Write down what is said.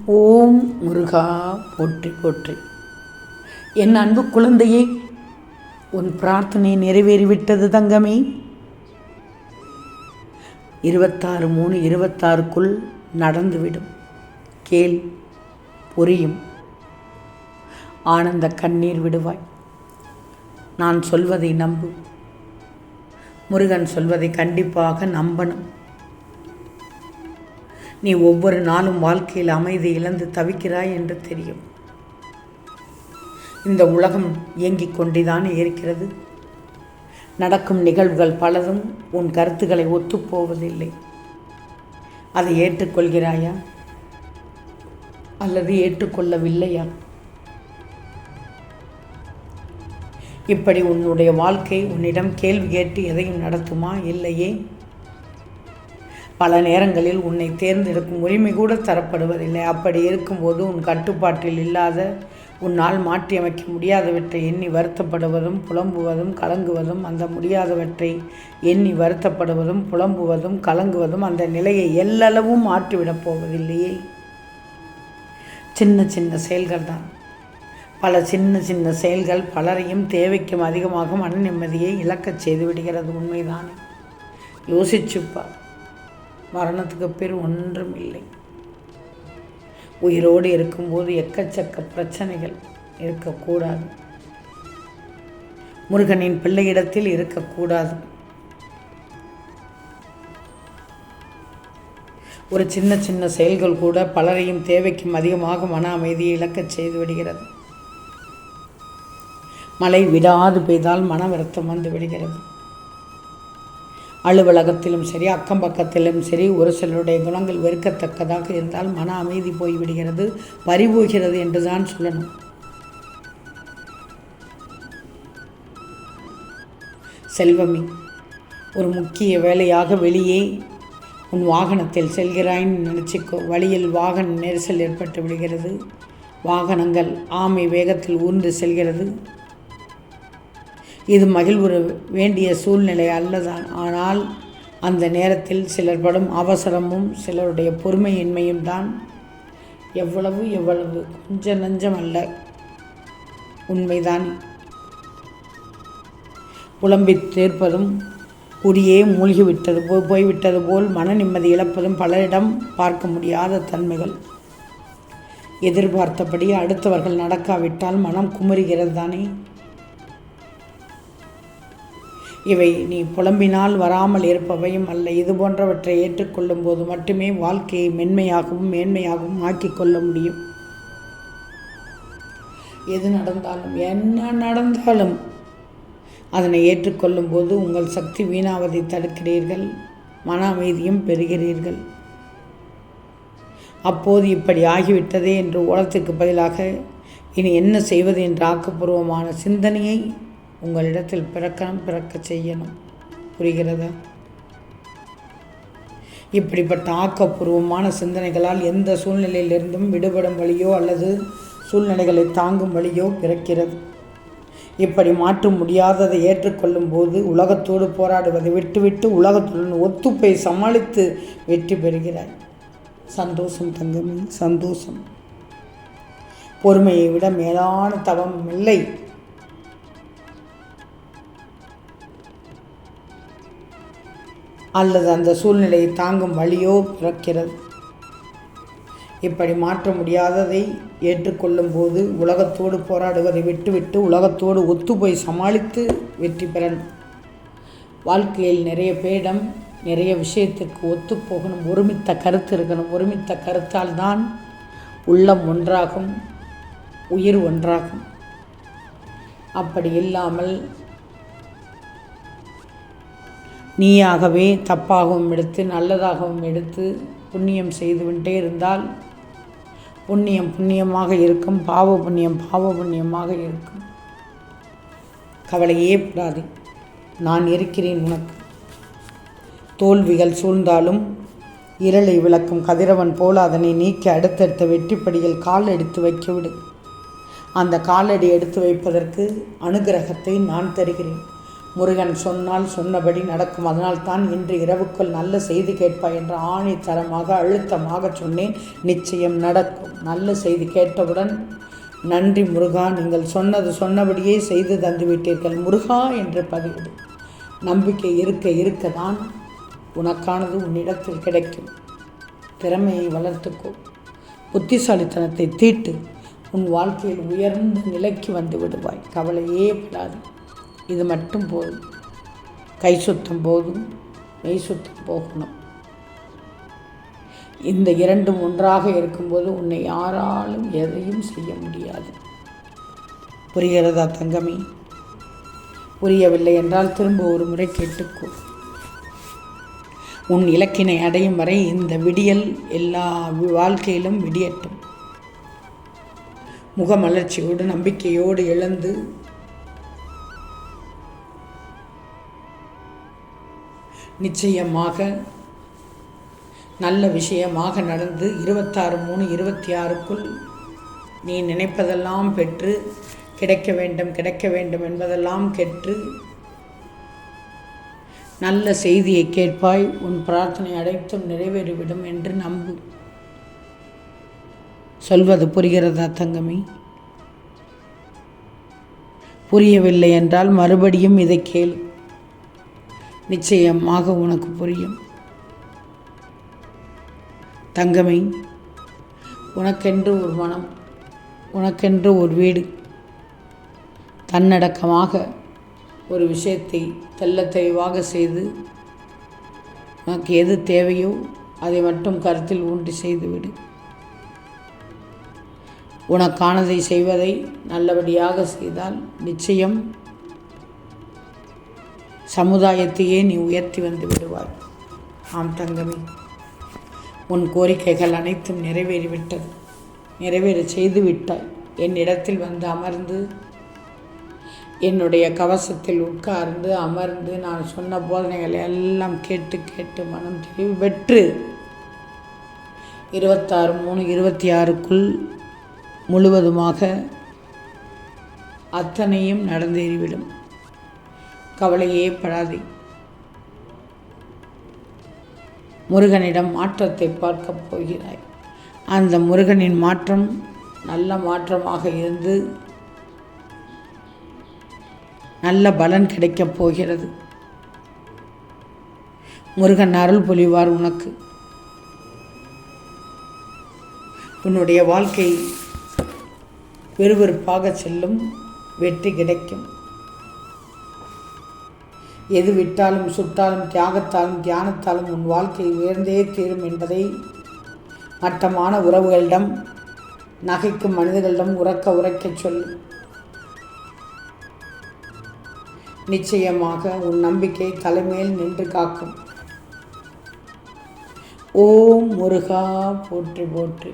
ஓம் முருகா போற்றி போற்றி. என் அன்பு குழந்தையே, உன் பிரார்த்தனை நிறைவேறிவிட்டது தங்கமே. 26/3/26க்குள் நடந்துவிடும். கேள், புரியும். ஆனந்த கண்ணீர் விடுவாய். நான் சொல்வதை நம்பு. முருகன் சொல்வதை கண்டிப்பாக நம்பணும். நீ ஒவ்வொரு நாளும் வாழ்க்கையில் அமைதி இழந்து தவிக்கிறாய் என்று தெரியும். இந்த உலகம் இயங்கிக் கொண்டுதான் இருக்கிறது. நடக்கும் நிகழ்வுகள் பலதும் உன் கருத்துக்களை ஒத்துப்போவதில்லை. அதை ஏற்றுக்கொள்கிறாயா அல்லது ஏற்றுக்கொள்ளவில்லையா? இப்படி உன்னுடைய வாழ்க்கை உன்னிடம் கேள்வி கேட்டு எதையும் நடத்துமா? இல்லையே. பல நேரங்களில் உன்னை தேர்ந்தெடுக்கும் உரிமை கூட தரப்படுவதில்லை. அப்படி இருக்கும்போது உன் கட்டுப்பாட்டில் இல்லாத, உன்னால் மாற்றியமைக்க முடியாதவற்றை எண்ணி வருத்தப்படுவதும் புலம்புவதும் கலங்குவதும், அந்த முடியாதவற்றை எண்ணி வருத்தப்படுவதும் புலம்புவதும் கலங்குவதும் அந்த நிலையை எல்லளவும் மாற்றிவிடப் போவதில்லையே. சின்ன சின்ன செயல்கள் தான். பல சின்ன சின்ன செயல்கள் பலரையும் தேவைக்கும் அதிகமாக மன நிம்மதியை இழக்கச் செய்து விடுகிறது. உண்மைதானே? யோசிச்சுப்பார். மரணத்துக்கு பேர் ஒன்றும் இல்லை. உயிரோடு இருக்கும்போது எக்கச்சக்க பிரச்சனைகள் இருக்கக்கூடாது. முருகனின் பிள்ளையிடத்தில் இருக்கக்கூடாது. ஒரு சின்ன சின்ன செயல்கள் கூட பலரையும் தேவைக்கும் அதிகமாக மன அமைதியை இழக்கச் செய்து விடுகிறது. மழை விடாது பெய்தால் மன வருத்தம் வந்து விடுகிறது. அலுவலகத்திலும் சரி, அக்கம் பக்கத்திலும் சரி, ஒரு சிலருடைய குணங்கள் வெறுக்கத்தக்கதாக இருந்தால் மன அமைதி போய்விடுகிறது, பறிபோகிறது என்று தான் சொல்லணும். செல்வமே, ஒரு முக்கிய வேலையாக வெளியே உன் வாகனத்தில் செல்கிறாயின்னு நினச்சிக்கோ. வழியில் வாகன நெரிசல் ஏற்பட்டு விடுகிறது. வாகனங்கள் ஆமை வேகத்தில் ஊர்ந்து செல்கிறது. இது மகிழ்வுற வேண்டிய சூழ்நிலை அல்லதான். ஆனால் அந்த நேரத்தில் சிலர் படும் அவசரமும் சிலருடைய பொறுமையின்மையும் தான் எவ்வளவு கொஞ்ச நஞ்சம் அல்ல. உண்மைதான். புலம்பி தீர்ப்பதும் குடியே மூழ்கிவிட்டது போய்விட்டது போல் மன நிம்மதி இழப்பதும் பலரிடம் பார்க்க முடியாத தன்மைகள். எதிர்பார்த்தபடி அடுத்தவர்கள் நடக்காவிட்டால் மனம் குமுறுகிறது தானே. இவை நீ புலம்பினால் வராமல் இருப்பவையும் அல்ல. இது போன்றவற்றை ஏற்றுக்கொள்ளும் போது மட்டுமே வாழ்க்கையை மென்மையாகவும் மேன்மையாகவும் ஆக்கிக்கொள்ள முடியும். எது நடந்தாலும் என்ன நடந்தாலும் அதனை ஏற்றுக்கொள்ளும் போது உங்கள் சக்தி வீணாவதை தடுக்கிறீர்கள், மன அமைதியும் பெறுகிறீர்கள். அப்போது இப்படி ஆகிவிட்டதே என்று ஓலத்திற்கு பதிலாக இனி என்ன செய்வது என்ற ஆக்கப்பூர்வமான சிந்தனையை உங்களிடத்தில் பிறக்க செய்யணும். புரிகிறதா? இப்படிப்பட்ட ஆக்கப்பூர்வமான சிந்தனைகளால் எந்த சூழ்நிலையிலிருந்தும் விடுபடும் வழியோ அல்லது சூழ்நிலைகளை தாங்கும் வழியோ பிறக்கிறது. இப்படி மாற்ற முடியாததை ஏற்றுக்கொள்ளும் போது உலகத்தோடு போராடுவதை விட்டுவிட்டு உலகத்துடன் ஒத்துப்போய் சமாளித்து வெற்றி பெறுகிறாய். சந்தோஷம் தங்கமே, சந்தோஷம். பொறுமையை விட மேலான தவம் இல்லை. அல்லது அந்த சூழ்நிலையை தாங்கும் வழியோ பிறக்கிறது. இப்படி மாற்ற முடியாததை ஏற்றுக்கொள்ளும் போது உலகத்தோடு போராடுவதை விட்டுவிட்டு உலகத்தோடு ஒத்துப்போய் சமாளித்து வெற்றி பெறணும். வாழ்க்கையில் நிறைய பேரிடம் நிறைய விஷயத்திற்கு ஒத்துப்போகணும். ஒருமித்த கருத்து இருக்கணும். ஒருமித்த கருத்தால் தான் உள்ளம் ஒன்றாகும், உயிர் ஒன்றாகும். அப்படி இல்லாமல் நீயாகவே தப்பாகவும் எடுத்து நல்லதாகவும் எடுத்து புண்ணியம் செய்துவிட்டே இருந்தால் புண்ணியம் புண்ணியமாக இருக்கும், பாவ புண்ணியம் பாவ புண்ணியமாக இருக்கும். கவலையே படாதே, நான் இருக்கிறேன் உனக்கு. தோல்விகள் சூழ்ந்தாலும் இருளை விளக்கும் கதிரவன் போல அதனை நீக்கி அடுத்தடுத்த வெற்றிப்படியில் கால் எடுத்து வைக்கவிடு. அந்த காலடி எடுத்து வைப்பதற்கு அனுகிரகத்தை நான் தருகிறேன். முருகன் சொன்னால் சொன்னபடி நடக்கும். அதனால்தான் இன்று இரவுக்குள் நல்ல செய்தி கேட்பாய் என்று ஆணித்தரமாக அழுத்தமாக சொன்னேன். நிச்சயம் நடக்கும். நல்ல செய்தி கேட்டவுடன் நன்றி முருகா, நீங்கள் சொன்னபடியே செய்து தந்துவிட்டீர்கள் முருகா என்று பதிவிடு. நம்பிக்கை இருக்கதான் உனக்கானது உன்னிடத்தில் கிடைக்கும். திறமையை வளர்த்துக்கோ, புத்திசாலித்தனத்தை தீட்டு, உன் வாழ்க்கையில் உயர்ந்த நிலைக்கு வந்து விடுவாய். கவலையே படாது. இது மட்டும் போதும். கை சுத்தம் போதும், மெய் சுத்தம் போகணும். இந்த இரண்டும் ஒன்றாக இருக்கும்போது உன்னை யாராலும் எதையும் செய்ய முடியாது. புரிகிறதா தங்கமே? புரியவில்லை என்றால் திரும்ப ஒரு முறை கேட்டுக்கோ. உன் இலக்கினை அடையும் வரை இந்த விடியல் எல்லா வாழ்க்கையிலும் விடியட்டும். முகமலர்ச்சியோடு நம்பிக்கையோடு எழுந்து நிச்சயமாக நல்ல விஷயமாக நடந்து 26/3/26க்குள் நீ நினைப்பதெல்லாம் பெற்று கிடைக்க வேண்டும் என்பதெல்லாம் கெற்று நல்ல செய்தியை கேட்பாய். உன் பிரார்த்தனை அனைத்தும் நிறைவேறிவிடும் என்று நம்பு. சொல்வது புரிகிறதா தங்கமே? புரியவில்லை என்றால் மறுபடியும் இதை கேள். நிச்சயமாக உனக்கு புரியும். தங்கமே, உனக்கென்று ஒரு மனம், உனக்கென்று ஒரு வீடு, தன்னடக்கமாக ஒரு விஷயத்தை தெள்ளத் தெளிவாக செய்து உனக்கு எது தேவையோ அதை மட்டும் கருத்தில் ஊன்றி செய்துவிடு. உனக்கானதை செய்வதை நல்லபடியாக செய்தால் நிச்சயம் சமுதாயத்தையே நீ உயர்த்தி வந்து விடுவாய். ஆம் தங்கமே, உன் கோரிக்கைகள் அனைத்தும் நிறைவேறிவிட்டது. நிறைவேற செய்து விட்டாய். என்னிடத்தில் வந்து அமர்ந்து என்னுடைய கவசத்தில் உட்கார்ந்து அமர்ந்து நான் சொன்ன போதனைகளை எல்லாம் கேட்டு மனம் தெளிவு பெற்று 26/3/26க்குள் முழுவதுமாக அத்தனையும் நடந்தேறிவிடும். கவலையே படாதே. முருகனிடம் மாற்றத்தை பார்க்கப் போகிறாய். அந்த முருகனின் மாற்றம் நல்ல மாற்றமாக இருந்து நல்ல பலன் கிடைக்கப் போகிறது. முருகன் அருள் பொழிவார் உனக்கு. உன்னுடைய வாழ்க்கை விறுவிறுப்பாக செல்லும். வெற்றி கிடைக்கும். எது விட்டாலும் சுட்டாலும் தியாகத்தாலும் தியானத்தாலும் உன் வாழ்க்கை உயர்ந்தே தீரும் என்பதை மட்டமான உறவுகளிடம் நகைக்கும் மனிதர்களிடம் உரைக்கச் சொல்லும். நிச்சயமாக உன் நம்பிக்கை தலைமையில் நின்று காக்கும். ஓம் முருகா போற்றி போற்றி.